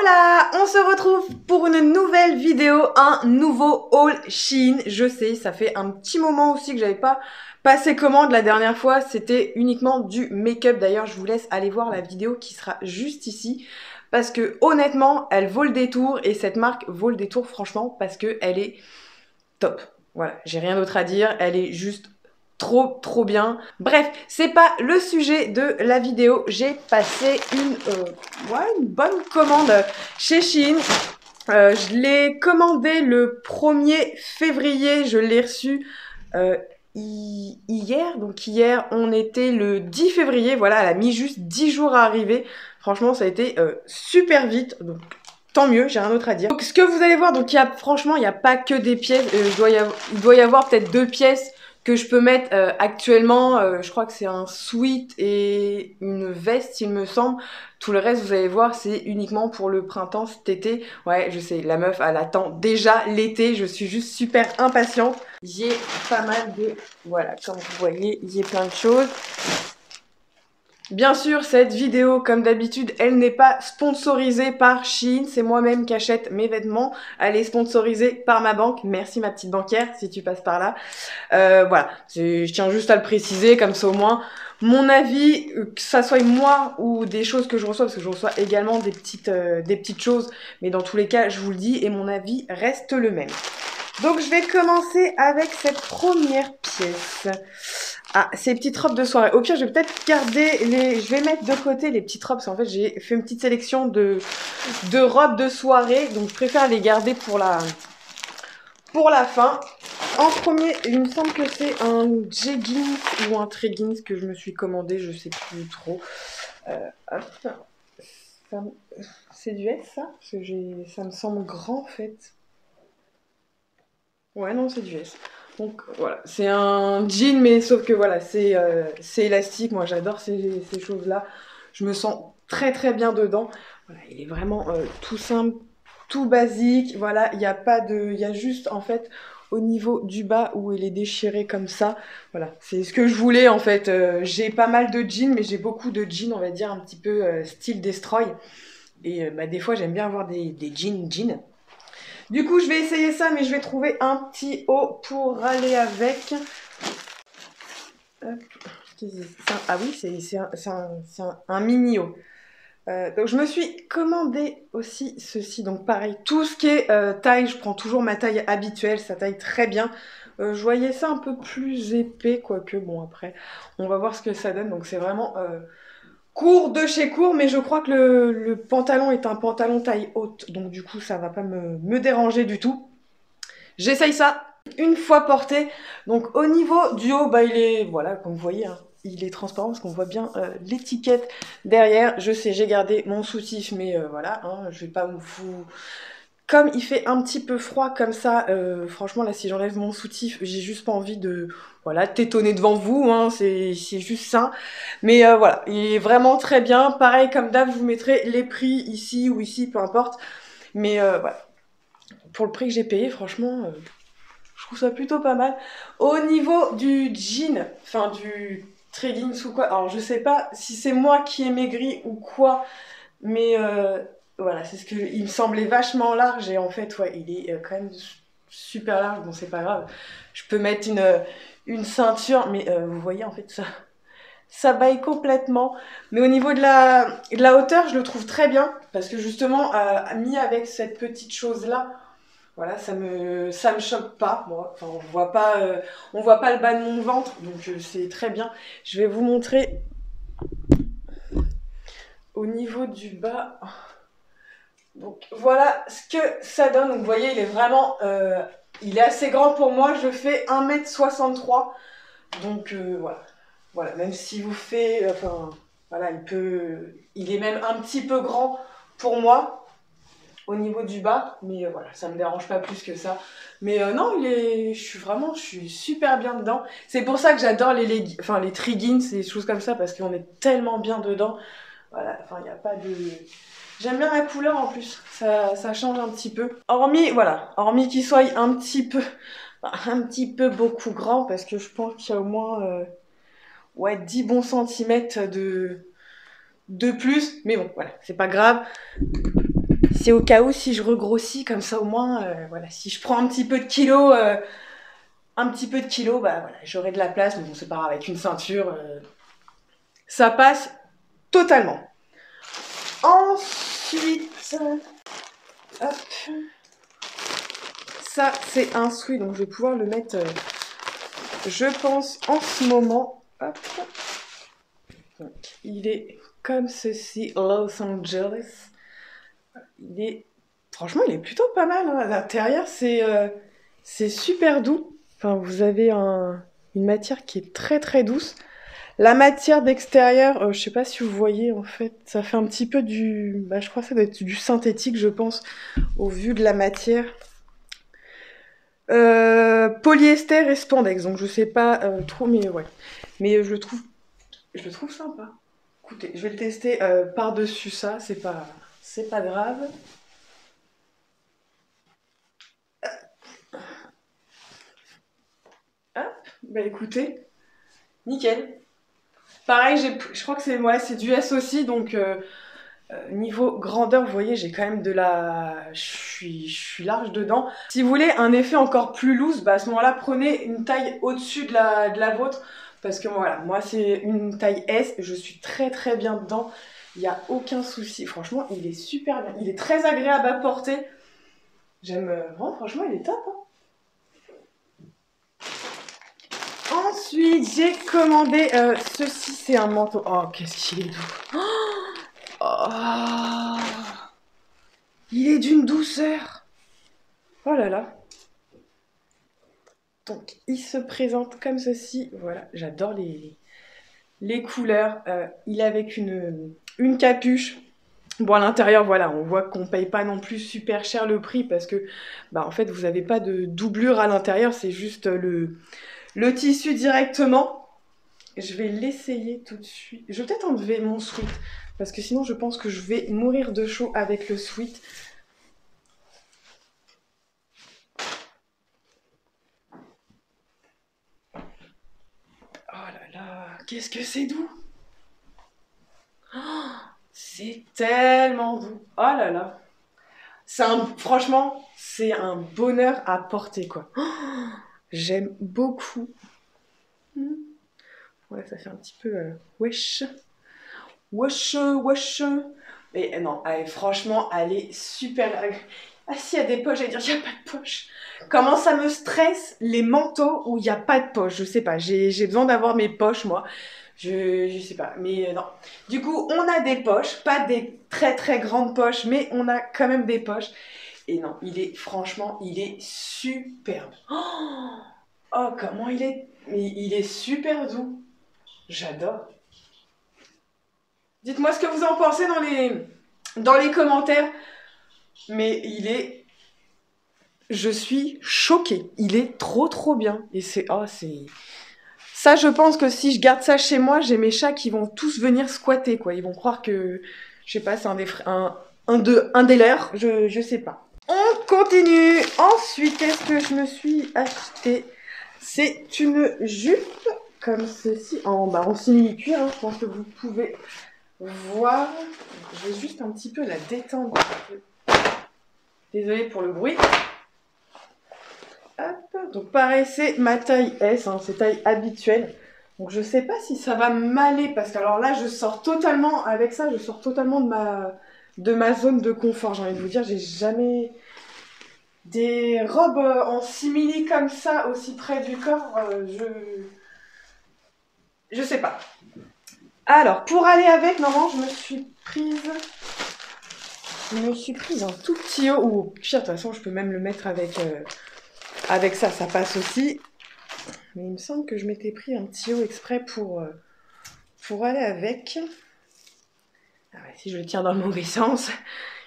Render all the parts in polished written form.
Hola, on se retrouve pour une nouvelle vidéo, un nouveau haul Shein. Je sais, ça fait un petit moment aussi que j'avais pas passé commande. La dernière fois, c'était uniquement du make-up. D'ailleurs, je vous laisse aller voir la vidéo qui sera juste ici. Parce que honnêtement, elle vaut le détour et cette marque vaut le détour franchement parce que elle est top. Voilà, j'ai rien d'autre à dire, elle est juste trop bien. Bref, c'est pas le sujet de la vidéo. J'ai passé une bonne commande chez Shein. Je l'ai commandé le 1er février, je l'ai reçu hier. Donc hier, on était le 10 février, voilà, elle a mis juste 10 jours à arriver. Franchement, ça a été super vite, donc tant mieux, j'ai rien d'autre à dire. Donc ce que vous allez voir, donc franchement, il n'y a pas que des pièces, il doit y avoir peut-être 2 pièces que je peux mettre actuellement. Je crois que c'est un sweat et une veste, il me semble. Tout le reste, vous allez voir, c'est uniquement pour le printemps, cet été. Ouais, je sais, la meuf, elle attend déjà l'été. Je suis juste super impatiente. J'ai pas mal de... Voilà, comme vous voyez, j'ai plein de choses. Bien sûr, cette vidéo, comme d'habitude, elle n'est pas sponsorisée par Shein. C'est moi-même qui achète mes vêtements. Elle est sponsorisée par ma banque. Merci ma petite banquière, si tu passes par là. Voilà, je tiens juste à le préciser, comme ça au moins, mon avis, que ça soit moi ou des choses que je reçois, parce que je reçois également des petites choses, mais dans tous les cas, je vous le dis, et mon avis reste le même. Donc je vais commencer avec cette première pièce. Ah, ces petites robes de soirée. Au pire, je vais peut-être garder les... Je vais mettre de côté les petites robes, parce qu'en fait, j'ai fait une petite sélection de robes de soirée, donc je préfère les garder pour la fin. En premier, il me semble que c'est un jeggings ou un treggings que je me suis commandé, je sais plus trop. C'est du S, ça? Parce que ça me semble grand, en fait. Ouais, non, c'est du S. Donc, voilà, c'est un jean, mais sauf que, voilà, c'est élastique. Moi, j'adore ces choses-là. Je me sens très bien dedans. Voilà, il est vraiment tout simple, tout basique. Voilà, il n'y a pas de... Il y a juste, en fait... Au niveau du bas où il est déchiré comme ça, voilà, c'est ce que je voulais en fait. J'ai pas mal de jeans, mais j'ai beaucoup de jeans, on va dire, un petit peu style destroy. Et des fois, j'aime bien avoir des jeans. Du coup, je vais essayer ça, mais je vais trouver un petit haut pour aller avec. Hop. Ah oui, c'est un mini haut. Donc je me suis commandé aussi ceci, donc pareil, tout ce qui est taille, je prends toujours ma taille habituelle, ça taille très bien. Je voyais ça un peu plus épais, quoique bon après, on va voir ce que ça donne. Donc c'est vraiment court de chez court, mais je crois que le pantalon est un pantalon taille haute, donc du coup ça va pas me déranger du tout. J'essaye ça une fois porté. Donc au niveau du haut, il est, voilà, comme vous voyez, hein, il est transparent parce qu'on voit bien l'étiquette derrière. Je sais, j'ai gardé mon soutif, mais voilà, hein, je vais pas vous... Comme il fait un petit peu froid comme ça, franchement là si j'enlève mon soutif, j'ai juste pas envie de, voilà, tétonner devant vous, hein, c'est juste ça. Mais voilà, il est vraiment très bien. Pareil comme d'hab, je vous mettrai les prix ici ou ici, peu importe. Mais voilà, pour le prix que j'ai payé, franchement... je trouve ça plutôt pas mal. Au niveau du jean, enfin du treggings ou quoi, alors je sais pas si c'est moi qui ai maigri ou quoi, mais voilà, c'est ce que il me semblait vachement large et en fait, ouais, il est quand même super large, bon c'est pas grave. Je peux mettre une ceinture, mais vous voyez en fait ça baille complètement. Mais au niveau de la hauteur, je le trouve très bien parce que justement, mis avec cette petite chose là. Voilà, ça me choque pas, moi. Enfin, on voit pas le bas de mon ventre, donc c'est très bien. Je vais vous montrer au niveau du bas. Donc voilà ce que ça donne. Donc vous voyez, il est vraiment, il est assez grand pour moi. Je fais 1m63, donc voilà. Voilà, même si vous faites, enfin, voilà, il est même un petit peu grand pour moi. Au niveau du bas, mais voilà, ça me dérange pas plus que ça. Mais non, je suis super bien dedans. C'est pour ça que j'adore les treggings, les choses comme ça, parce qu'on est tellement bien dedans. Voilà, enfin, il n'y a pas de... J'aime bien la couleur en plus, ça change un petit peu. Hormis qu'il soit un petit peu beaucoup grand, parce que je pense qu'il y a au moins ouais, 10 bons centimètres de plus. Mais bon, voilà, c'est pas grave. c'est au cas où si je regrossis, comme ça au moins, voilà, si je prends un petit peu de kilos, bah voilà, j'aurai de la place, mais bon, c'est pas grave, avec une ceinture, ça passe totalement. Ensuite, hop, ça c'est un sweat, donc je vais pouvoir le mettre, je pense, en ce moment. Hop. Donc, il est comme ceci, Los Angeles. Franchement, il est plutôt pas mal, hein. À l'intérieur, c'est super doux. Enfin, vous avez une matière qui est très très douce. La matière d'extérieur, je sais pas si vous voyez, en fait, ça fait un petit peu je crois que ça doit être du synthétique, je pense, au vu de la matière. Polyester et spandex, donc je sais pas trop, mais ouais. Mais je le trouve sympa. Écoutez, je vais le tester par-dessus ça, c'est pas grave. Hop, bah écoutez, nickel. Pareil, je crois que c'est du S aussi, donc niveau grandeur, vous voyez, j'ai quand même je suis large dedans. Si vous voulez un effet encore plus loose, bah à ce moment-là, prenez une taille au-dessus de la vôtre, parce que voilà, moi c'est une taille S, je suis très très bien dedans, il n'y a aucun souci. Franchement, il est super bien, il est très agréable à porter. J'aime vraiment, franchement, il est top, hein. Ensuite, j'ai commandé ceci, c'est un manteau. Oh, qu'est-ce qu'il est doux. Oh, il est d'une douceur. Oh là là. Donc, il se présente comme ceci. Voilà, j'adore les couleurs. Il est avec une capuche. Bon, à l'intérieur, voilà, on voit qu'on paye pas non plus super cher le prix parce que, bah, en fait, vous n'avez pas de doublure à l'intérieur. C'est juste le tissu directement. Je vais l'essayer tout de suite. Je vais peut-être enlever mon sweat, parce que sinon je pense que je vais mourir de chaud avec le sweat. Oh là là, qu'est-ce que c'est doux. Oh, c'est tellement doux. Oh là là. Franchement, c'est un bonheur à porter, quoi. Oh, j'aime beaucoup. Ouais, ça fait un petit peu wesh. Wesh, wesh. Mais non, franchement, elle est super. Ah, s'il y a des poches, j'allais dire, il n'y a pas de poche. Comment ça me stresse les manteaux où il n'y a pas de poche? Je sais pas, j'ai besoin d'avoir mes poches, moi. Je sais pas, mais non. Du coup, on a des poches, pas des très très grandes poches, mais on a quand même des poches. Et non, franchement, il est superbe. Oh, comment il est. Mais il est super doux. J'adore. Dites-moi ce que vous en pensez dans les commentaires. Mais je suis choquée. Il est trop trop bien. Et c'est... Ça, je pense que si je garde ça chez moi, j'ai mes chats qui vont tous venir squatter, quoi. Ils vont croire que, je sais pas, c'est un des leurs. Je sais pas. On continue. Ensuite, qu'est-ce que je me suis acheté? C'est une jupe comme ceci, en simili-cuir, hein. Je pense que vous pouvez voir. Je vais juste un petit peu la détendre. Désolée pour le bruit. Hop. Donc pareil, c'est ma taille S, hein, c'est taille habituelle. Donc je sais pas si ça va m'aller, parce que alors là, je sors totalement de ma zone de confort. J'ai envie de vous dire, j'ai jamais des robes en simili comme ça, aussi près du corps. Je sais pas. Alors, pour aller avec, normalement, je me suis prise un tout petit haut, ou pire, de toute façon, je peux même le mettre avec ça, ça passe aussi. Mais il me semble que je m'étais pris un petit haut exprès pour aller avec. Ah ouais, si je le tiens dans le mauvais sens,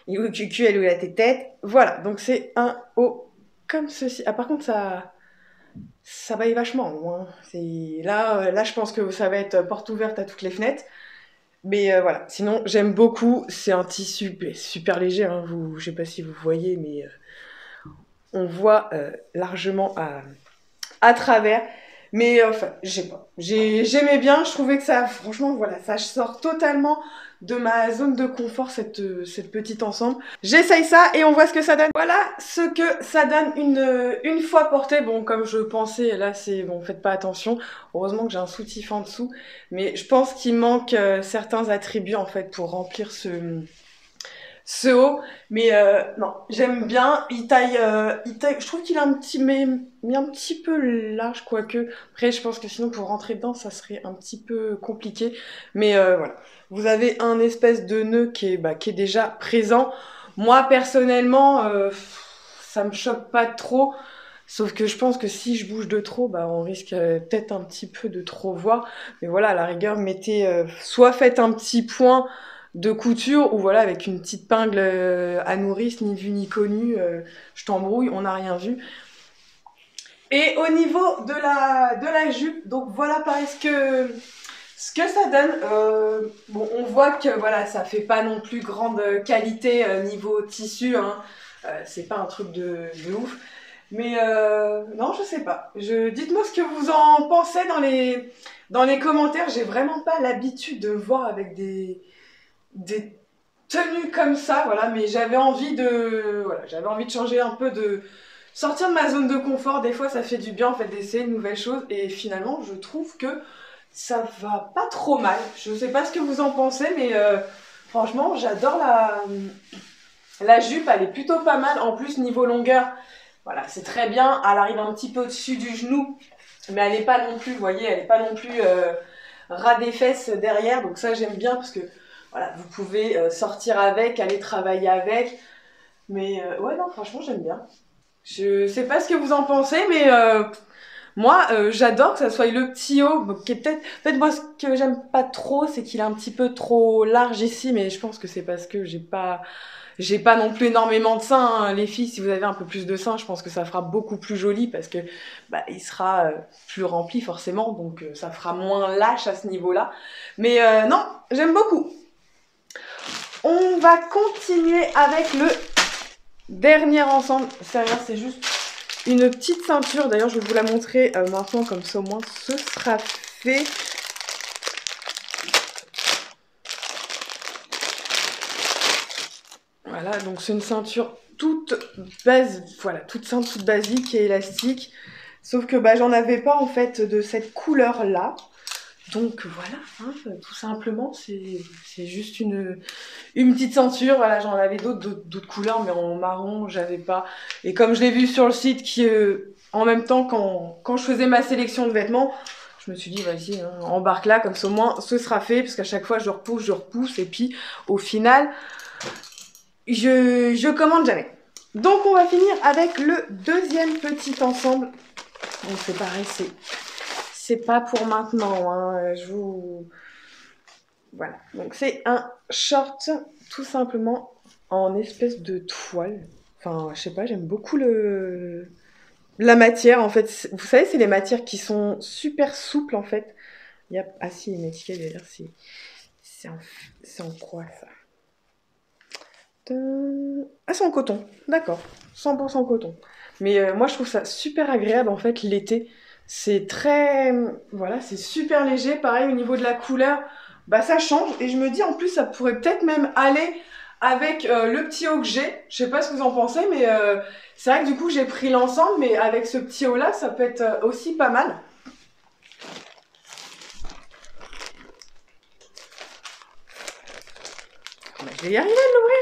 il est où le cucu, elle est où la tête. Voilà, donc c'est un haut comme ceci. Ah, par contre, ça vaille vachement haut, hein. Là, je pense que ça va être porte ouverte à toutes les fenêtres. Mais voilà, sinon j'aime beaucoup, c'est un tissu super léger, hein. Je sais pas si vous voyez, mais on voit largement à travers. Mais enfin, j'aimais bien, je trouvais que ça, franchement, voilà, ça sort totalement de ma zone de confort, cette petite ensemble. J'essaye ça et on voit ce que ça donne. Voilà ce que ça donne une fois porté. Bon, comme je pensais, là, c'est bon, faites pas attention. Heureusement que j'ai un soutif en dessous. Mais je pense qu'il manque certains attributs, en fait, pour remplir ce haut, mais non, j'aime bien. Je trouve qu'il a un petit, mais un petit peu large, quoique. Après, je pense que sinon, pour rentrer dedans, ça serait un petit peu compliqué. Mais voilà, vous avez un espèce de nœud qui est déjà présent. Moi, personnellement, ça me choque pas trop. Sauf que je pense que si je bouge de trop, bah, on risque peut-être un petit peu de trop voir. Mais voilà, à la rigueur, soit faites un petit point de couture ou voilà avec une petite pingle à nourrice, ni vu ni connu, je t'embrouille, on n'a rien vu. Et au niveau de la jupe, donc voilà pareil ce que ça donne. Bon, on voit que voilà, ça fait pas non plus grande qualité niveau tissu, hein. C'est pas un truc de ouf. Mais non, je sais pas. Dites-moi ce que vous en pensez dans les commentaires. J'ai vraiment pas l'habitude de voir avec des tenues comme ça, voilà, mais j'avais envie de changer un peu, de sortir de ma zone de confort. Des fois, ça fait du bien en fait d'essayer de nouvelles choses, et finalement, je trouve que ça va pas trop mal. Je sais pas ce que vous en pensez, mais franchement, j'adore la jupe, elle est plutôt pas mal. En plus, niveau longueur, voilà, c'est très bien. Elle arrive un petit peu au-dessus du genou, mais elle est pas non plus, vous voyez, elle est pas non plus ras des fesses derrière. Donc ça, j'aime bien parce que voilà, vous pouvez sortir avec, aller travailler avec. Mais ouais, non, franchement, j'aime bien. Je sais pas ce que vous en pensez, mais moi, j'adore que ça soit le petit haut, qui est peut-être moi, ce que j'aime pas trop, c'est qu'il est un petit peu trop large ici, mais je pense que c'est parce que j'ai pas non plus énormément de seins, hein. Les filles, si vous avez un peu plus de seins, je pense que ça fera beaucoup plus joli parce que bah, il sera plus rempli forcément, donc ça fera moins lâche à ce niveau-là. Mais non, j'aime beaucoup. On va continuer avec le dernier ensemble. C'est juste une petite ceinture. D'ailleurs, je vais vous la montrer maintenant, comme ça au moins ce sera fait. Voilà, donc c'est une ceinture toute simple, toute basique et élastique. Sauf que bah, j'en avais pas en fait de cette couleur-là. Donc voilà, hein, tout simplement, c'est juste une petite ceinture. Voilà, j'en avais d'autres couleurs, mais en marron, j'avais pas. Et comme je l'ai vu sur le site, en même temps, quand je faisais ma sélection de vêtements, je me suis dit, vas-y, hein, embarque là, comme ça au moins, ce sera fait, parce qu'à chaque fois, je repousse, et puis au final, je commande jamais. Donc on va finir avec le deuxième petit ensemble. Donc c'est pareil, c'est pas pour maintenant, hein. Voilà, donc c'est un short tout simplement en espèce de toile. Enfin, je sais pas, j'aime beaucoup la matière en fait. Vous savez, c'est les matières qui sont super souples en fait. Ah si, il y a une étiquette d'ailleurs, c'est en quoi ça? Ah, c'est en coton, d'accord, 100% coton. Mais moi, je trouve ça super agréable en fait l'été. C'est très, voilà, c'est super léger. Pareil au niveau de la couleur, bah ça change. Et je me dis en plus, ça pourrait peut-être même aller avec le petit haut que j'ai. Je sais pas ce que vous en pensez, mais c'est vrai que du coup, j'ai pris l'ensemble, mais avec ce petit haut là, ça peut être aussi pas mal. Je vais y arriver à l'ouvrir.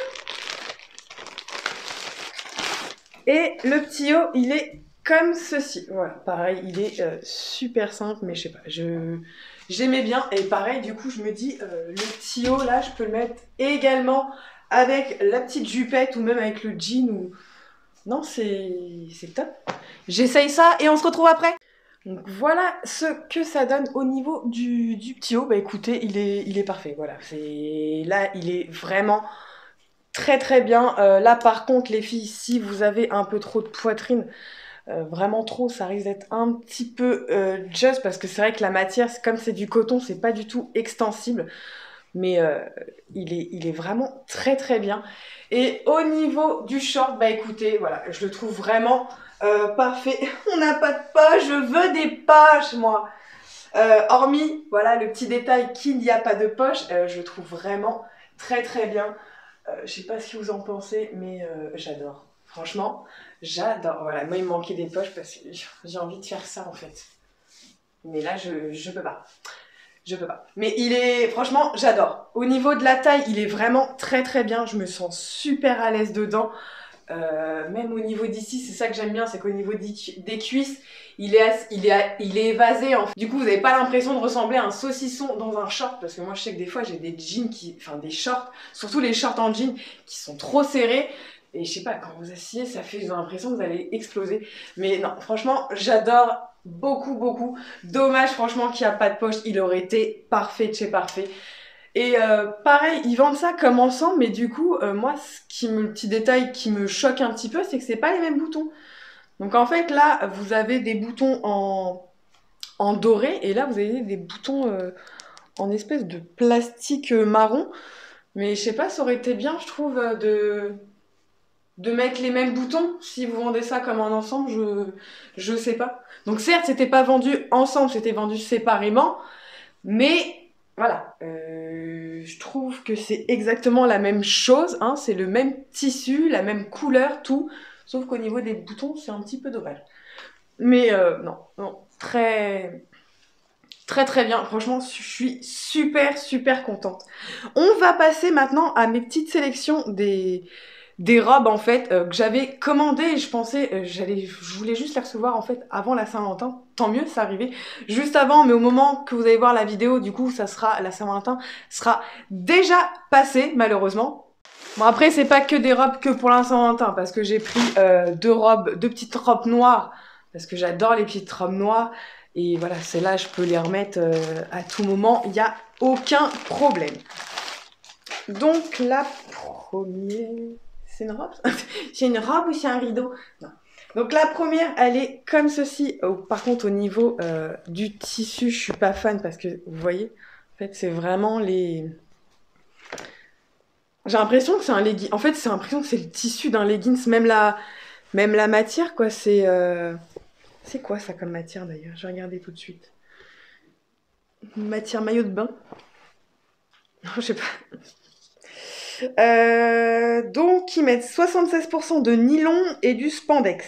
Et le petit haut, il est comme ceci. Voilà, pareil, il est super simple, mais je sais pas, j'aimais bien. Et pareil, du coup, je me dis, le petit haut, là, je peux le mettre également avec la petite jupette ou même avec le jean. Non, c'est top. J'essaye ça et on se retrouve après. Donc voilà ce que ça donne au niveau du petit haut. Bah écoutez, il est parfait. Voilà, là, il est vraiment très très bien. Là par contre les filles, si vous avez un peu trop de poitrine, vraiment trop, ça risque d'être un petit peu just, parce que c'est vrai que la matière, comme c'est du coton, c'est pas du tout extensible. Mais il est vraiment très très bien. Et au niveau du short, bah écoutez, voilà, je le trouve vraiment Parfait. On n'a pas de poche, je veux des poches, moi. Hormis, voilà, le petit détail qu'il n'y a pas de poche, je le trouve vraiment très très bien. Je sais pas ce que vous en pensez, mais j'adore. Franchement, j'adore. Voilà, moi il me manquait des poches parce que j'ai envie de faire ça en fait. Mais là, je peux pas. Je peux pas. Mais il est, franchement, j'adore. Au niveau de la taille, il est vraiment très très bien. Je me sens super à l'aise dedans. Même au niveau d'ici, c'est ça que j'aime bien, c'est qu'au niveau des cuisses, il est évasé. En fait. Du coup, vous n'avez pas l'impression de ressembler à un saucisson dans un short, parce que moi, je sais que des fois, j'ai des jeans enfin des shorts, surtout les shorts en jean, qui sont trop serrés. Et je sais pas, quand vous asseyez, ça fait, j'ai l'impression que vous allez exploser. Mais non, franchement, j'adore beaucoup, beaucoup. Dommage, franchement, qu'il n'y a pas de poche. Il aurait été parfait de chez parfait. Et pareil, ils vendent ça comme ensemble, mais du coup, moi, le petit détail qui me choque un petit peu, c'est que c'est pas les mêmes boutons. Donc en fait, là, vous avez des boutons en doré, et là, vous avez des boutons en espèce de plastique marron. Mais je sais pas, ça aurait été bien, je trouve, de mettre les mêmes boutons. Si vous vendez ça comme un ensemble, je sais pas. Donc certes, c'était pas vendu ensemble, c'était vendu séparément, mais voilà, je trouve que c'est exactement la même chose, hein, c'est le même tissu, la même couleur, tout, sauf qu'au niveau des boutons, c'est un petit peu dommage. Mais non, non, très, très très bien, franchement, je suis super, super contente. On va passer maintenant à mes petites sélections des robes en fait que j'avais commandées et je pensais je voulais juste les recevoir en fait avant la Saint-Valentin. Tant mieux, ça arrivait juste avant, mais au moment que vous allez voir la vidéo, du coup, ça sera la Saint-Valentin sera déjà passée malheureusement. Bon après c'est pas que des robes que pour la Saint-Valentin parce que j'ai pris deux petites robes noires parce que j'adore les petites robes noires et voilà, celles-là je peux les remettre à tout moment, il n'y a aucun problème. Donc la première... C'est une robe? C'est une robe ou c'est un rideau? Non. Donc la première, elle est comme ceci. Oh, par contre, au niveau du tissu, je suis pas fan parce que, vous voyez, en fait, c'est vraiment les... J'ai l'impression que c'est un legging. En fait, c'est l'impression que c'est le tissu d'un leggings. Même la matière, quoi. C'est quoi ça comme matière, d'ailleurs? Je vais regarder tout de suite. Matière maillot de bain? Non, je sais pas. Donc, ils mettent 76% de nylon et du spandex.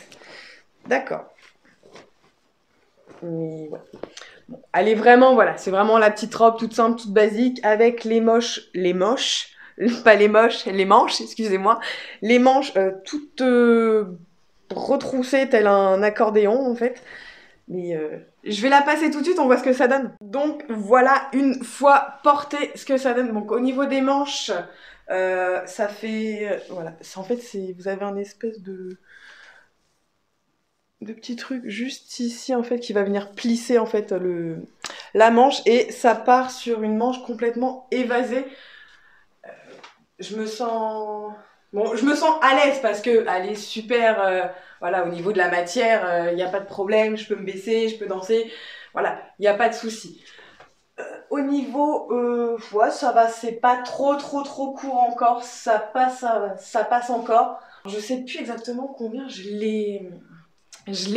D'accord. Mais ouais. Bon, elle est vraiment, voilà, c'est vraiment la petite robe toute simple, toute basique, avec les moches, pas les moches, les manches, excusez-moi, les manches toutes retroussées tel un accordéon en fait. Mais je vais la passer tout de suite, on voit ce que ça donne. Donc voilà, une fois porté, ce que ça donne. Donc au niveau des manches, ça fait, voilà, en fait vous avez un espèce de petits trucs juste ici en fait qui va venir plisser en fait la manche et ça part sur une manche complètement évasée. Je me sens à l'aise parce que elle est super voilà, au niveau de la matière, il n'y a pas de problème, je peux me baisser, je peux danser. Voilà, il n'y a pas de souci. Au niveau ouais, ça va, c'est pas trop court encore, ça passe encore. Je sais plus exactement combien je l'ai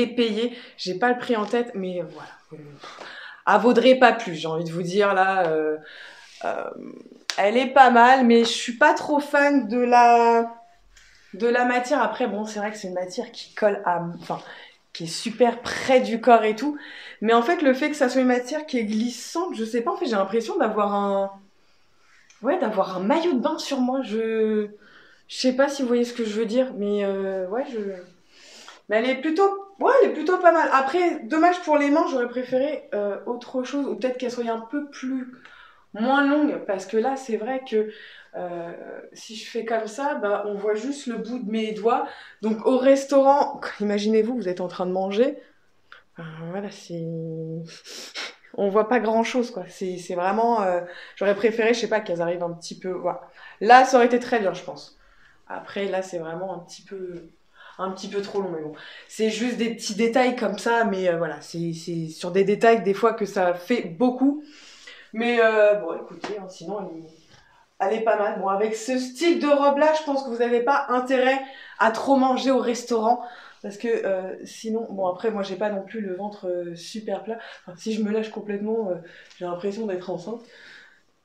payé, j'ai pas le prix en tête, mais voilà. Elle vaudrait pas plus, j'ai envie de vous dire là. Elle est pas mal, mais je suis pas trop fan de la matière. Après, bon, c'est vrai que c'est une matière qui colle enfin, qui est super près du corps et tout. Mais en fait, le fait que ça soit une matière qui est glissante, je sais pas, en fait, j'ai l'impression d'avoir un maillot de bain sur moi. Je sais pas si vous voyez ce que je veux dire, mais ouais, mais elle est plutôt pas mal. Après, dommage pour les manches, j'aurais préféré autre chose, ou peut-être qu'elle soit un peu moins longue, parce que là, c'est vrai que si je fais comme ça, bah, on voit juste le bout de mes doigts. Donc au restaurant, imaginez-vous, vous êtes en train de manger, voilà, on voit pas grand-chose, quoi. C'est vraiment... j'aurais préféré, je sais pas, qu'elles arrivent un petit peu... Voilà. Là, ça aurait été très bien, je pense. Après, là, c'est vraiment un petit peu trop long, mais bon. C'est juste des petits détails comme ça, mais voilà, c'est sur des détails, des fois, que ça fait beaucoup. Mais bon, écoutez, hein, sinon, elle est pas mal. Bon, avec ce style de robe-là, je pense que vous n'avez pas intérêt à trop manger au restaurant. Parce que sinon, bon après moi j'ai pas non plus le ventre super plat. Enfin, si je me lâche complètement, j'ai l'impression d'être enceinte.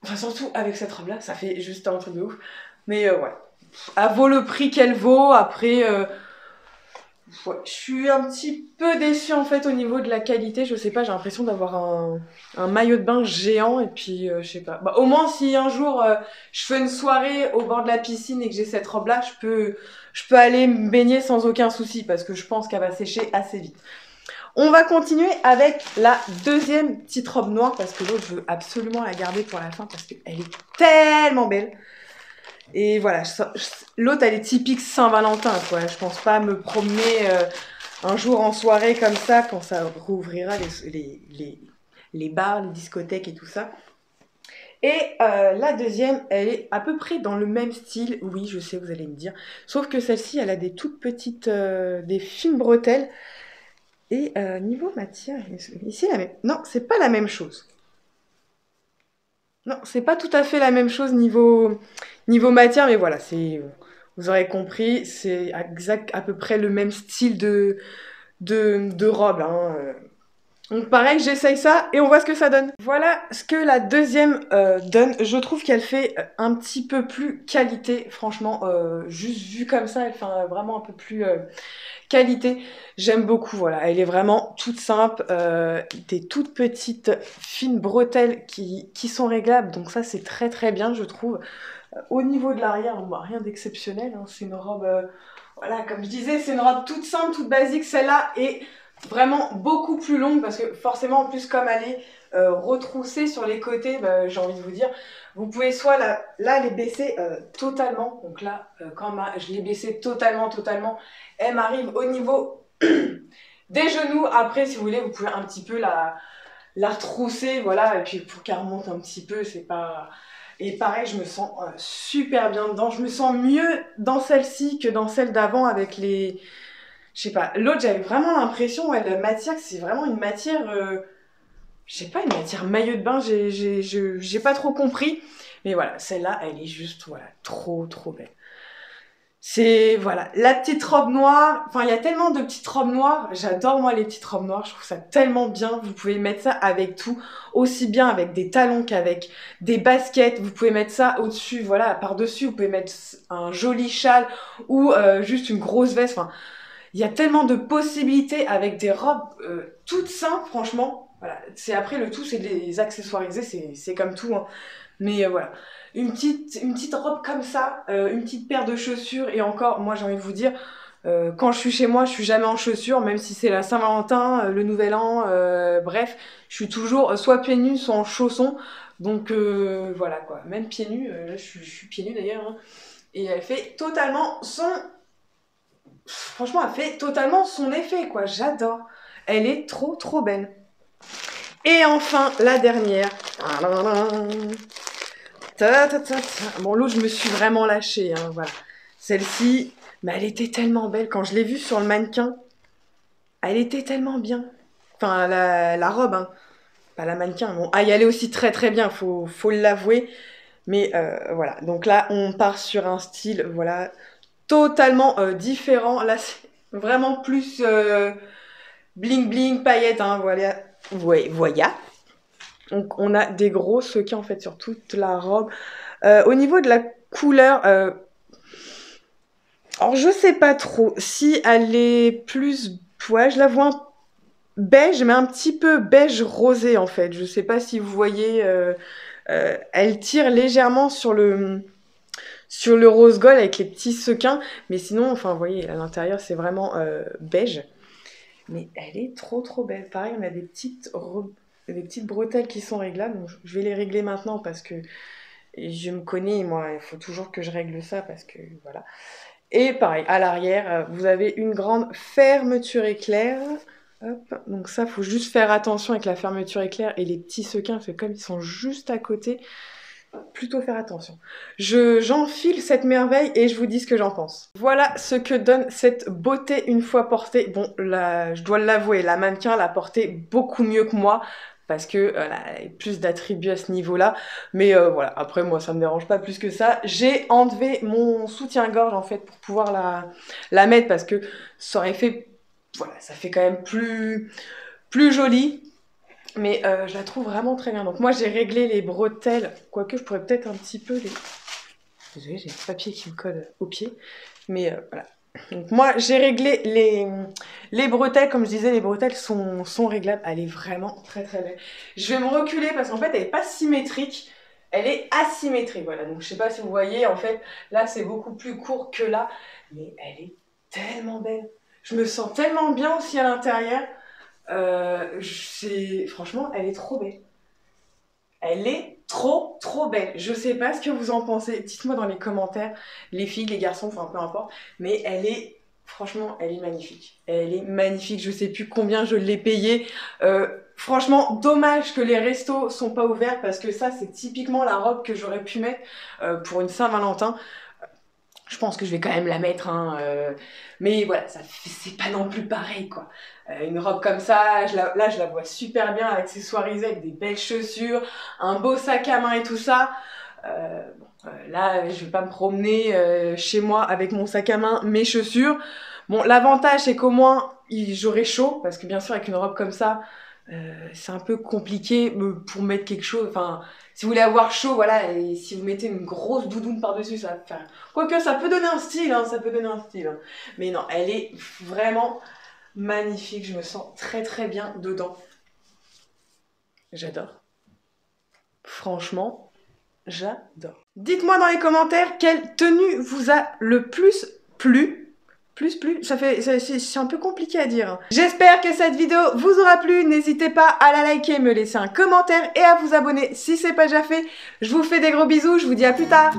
Enfin surtout avec cette robe là, ça fait juste un truc de ouf. Mais ouais, elle vaut le prix qu'elle vaut. Après, ouais, je suis un petit peu déçue en fait au niveau de la qualité. Je sais pas, j'ai l'impression d'avoir un maillot de bain géant et puis je sais pas. Bah, au moins si un jour je fais une soirée au bord de la piscine et que j'ai cette robe là, je peux aller me baigner sans aucun souci parce que je pense qu'elle va sécher assez vite. On va continuer avec la deuxième petite robe noire parce que l'autre je veux absolument la garder pour la fin parce qu'elle est tellement belle. Et voilà, l'autre elle est typique Saint-Valentin quoi. Je pense pas me promener un jour en soirée comme ça quand ça rouvrira les bars, les discothèques et tout ça. Et la deuxième, elle est à peu près dans le même style, oui je sais vous allez me dire, sauf que celle-ci elle a des toutes petites, des fines bretelles. Et niveau matière, ici la même. Non, c'est pas la même chose. Non, c'est pas tout à fait la même chose niveau matière, mais voilà, vous aurez compris, c'est exact à peu près le même style de robe. Hein. Donc pareil, j'essaye ça et on voit ce que ça donne. Voilà ce que la deuxième donne. Je trouve qu'elle fait un petit peu plus qualité, franchement, juste vue comme ça, elle fait vraiment un peu plus qualité. J'aime beaucoup, voilà, elle est vraiment toute simple, des toutes petites fines bretelles qui sont réglables, donc ça c'est très très bien je trouve. Au niveau de l'arrière, bon, bah, rien d'exceptionnel, hein. C'est une robe, voilà, comme je disais, c'est une robe toute simple, toute basique, celle-là est vraiment beaucoup plus longue parce que forcément en plus comme elle est retroussée sur les côtés, bah, j'ai envie de vous dire, vous pouvez soit là les baisser totalement, donc là quand je l'ai baissée totalement, elle m'arrive au niveau des genoux. Après si vous voulez vous pouvez un petit peu la retrousser, voilà, et puis pour qu'elle remonte un petit peu, c'est pas... Et pareil, je me sens super bien dedans, je me sens mieux dans celle-ci que dans celle d'avant avec les... Je sais pas, l'autre j'avais vraiment l'impression, ouais, la matière, c'est vraiment une matière, je sais pas, une matière maillot de bain, j'ai pas trop compris. Mais voilà, celle-là, elle est juste, voilà, trop belle. C'est, voilà, la petite robe noire, enfin il y a tellement de petites robes noires, j'adore moi les petites robes noires, je trouve ça tellement bien, vous pouvez mettre ça avec tout, aussi bien avec des talons qu'avec des baskets, vous pouvez mettre ça au-dessus, voilà, par-dessus, vous pouvez mettre un joli châle ou juste une grosse veste, enfin, il y a tellement de possibilités avec des robes toutes simples, franchement, voilà, c'est après le tout, c'est de les accessoiriser, c'est comme tout, hein. Mais voilà, une petite robe comme ça, une petite paire de chaussures, et encore, moi j'ai envie de vous dire, quand je suis chez moi, je suis jamais en chaussures, même si c'est la Saint-Valentin, le Nouvel An, bref, je suis toujours soit pieds nus, soit en chaussons, donc voilà quoi, même pieds nus, là je suis pieds nus d'ailleurs, hein, et elle fait totalement franchement, elle fait totalement son effet quoi, j'adore, elle est trop belle. Et enfin, la dernière. Bon, l'autre, je me suis vraiment lâchée, hein, voilà. Celle-ci, mais elle était tellement belle. Quand je l'ai vue sur le mannequin, elle était tellement bien. Enfin, la robe, hein, pas la mannequin. Bon, elle est aussi très bien, faut l'avouer. Mais voilà, donc là, on part sur un style, voilà, totalement différent. Là, c'est vraiment plus bling bling, paillettes, hein, voilà. Ouais, voilà. Donc on a des gros sequins en fait sur toute la robe. Au niveau de la couleur, alors je sais pas trop si elle est plus, ouais, je la vois beige, mais un petit peu beige rosé en fait. Je sais pas si vous voyez, elle tire légèrement sur le rose gold avec les petits sequins, mais sinon, enfin vous voyez, à l'intérieur c'est vraiment beige. Mais elle est trop belle. Pareil, on a des petites bretelles qui sont réglables. Donc je vais les régler maintenant parce que je me connais, moi, il faut toujours que je règle ça parce que voilà. Et pareil, à l'arrière, vous avez une grande fermeture éclair. Hop. Donc ça, faut juste faire attention avec la fermeture éclair et les petits sequins, parce que comme ils sont juste à côté, plutôt faire attention. J'enfile cette merveille et je vous dis ce que j'en pense. Voilà ce que donne cette beauté une fois portée. Bon, là, je dois l'avouer, la mannequin l'a portée beaucoup mieux que moi, parce que elle a plus d'attributs à ce niveau-là. Mais voilà, après moi ça me dérange pas plus que ça. J'ai enlevé mon soutien-gorge en fait pour pouvoir la mettre parce que ça aurait fait, voilà, ça fait quand même plus joli. Mais je la trouve vraiment très bien. Donc moi j'ai réglé les bretelles, quoique je pourrais peut-être un petit peu les... Désolée, j'ai le papier qui me colle au pied. Mais voilà. Donc moi j'ai réglé les bretelles, comme je disais, les bretelles sont réglables. Elle est vraiment très très belle. Je vais me reculer parce qu'en fait elle n'est pas symétrique, elle est asymétrique. Voilà, donc je sais pas si vous voyez, en fait là c'est beaucoup plus court que là, mais elle est tellement belle. Je me sens tellement bien aussi à l'intérieur. Franchement, elle est trop belle. Elle est trop belle. Je sais pas ce que vous en pensez. Dites-moi dans les commentaires, les filles, les garçons, enfin peu importe. Mais elle est, franchement, elle est magnifique. Elle est magnifique. Je sais plus combien je l'ai payée. Franchement, dommage que les restos sont pas ouverts parce que ça, c'est typiquement la robe que j'aurais pu mettre pour une Saint-Valentin. Je pense que je vais quand même la mettre, hein, mais voilà, c'est pas non plus pareil, quoi. Une robe comme ça, là je la vois super bien, accessoirisée avec des belles chaussures, un beau sac à main et tout ça. Là, je vais pas me promener chez moi avec mon sac à main, mes chaussures. Bon, l'avantage, c'est qu'au moins, j'aurai chaud, parce que bien sûr, avec une robe comme ça, c'est un peu compliqué pour mettre quelque chose, enfin... Si vous voulez avoir chaud, voilà, et si vous mettez une grosse doudoune par-dessus, ça va faire... Quoique, ça peut donner un style, hein, ça peut donner un style. Hein. Mais non, elle est vraiment magnifique. Je me sens très bien dedans. J'adore. Franchement, j'adore. Dites-moi dans les commentaires quelle tenue vous a le plus plu. C'est un peu compliqué à dire. J'espère que cette vidéo vous aura plu. N'hésitez pas à la liker, me laisser un commentaire et à vous abonner si c'est pas déjà fait. Je vous fais des gros bisous, je vous dis à plus tard.